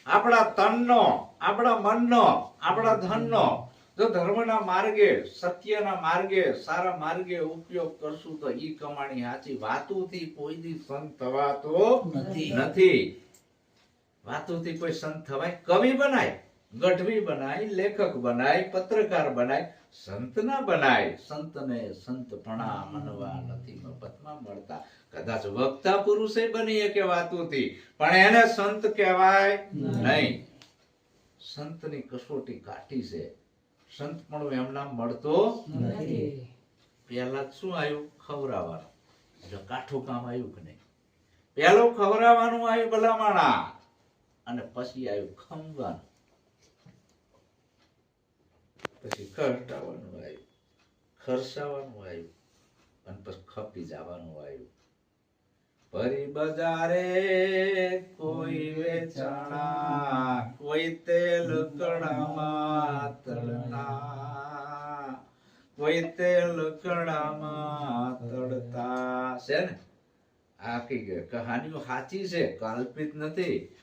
આપણા તનનો, આપણા મનનો, આપણા ધનનો જો ધર્મના માર્ગે, સત્યના માર્ગે, સારા માર્ગે ઉપયોગ કરશું તો ઈ કમાણી સાચી. વાતુથી કોઈ દી સંત થવાતો નથી. વાતુથી કોઈ સંત થવાય? કવિ બનાય, ગઢવી બનાય, લેખક બનાય, પત્રકાર બનાય, સંત ના બનાય. સંતને સંતપણા મનવા નથી મફતમાં મળતા. કદાચ વક્તા પુરુષે બની શકે વાતુથી, પણ એને સંત કહેવાય નહીં. સંતની કસોટી કાઠી છે. સંત પણ એમના મળતો નથી. પહેલા શું આવ્યું? ખવરાવાનું. જો કાઠું કામ આવ્યું કે નહીં? પહેલું ખવરાવાનું આવ્યું ભલામણા, અને પછી આવ્યું ખમવાનું, પછી ખર્ચાવાનું આવ્યું, ખર્ચાવાનું આવ્યું, અને પછી ખપી જવાનું આવ્યું. ભરી બજારે કોઈ વેચાણા, કોઈ તેલ કડામાં તળના, કોઈ તેલ કડામાં તળતા. છે ને આખી કહાનીઓ સાચી છે, કાલ્પિત નથી.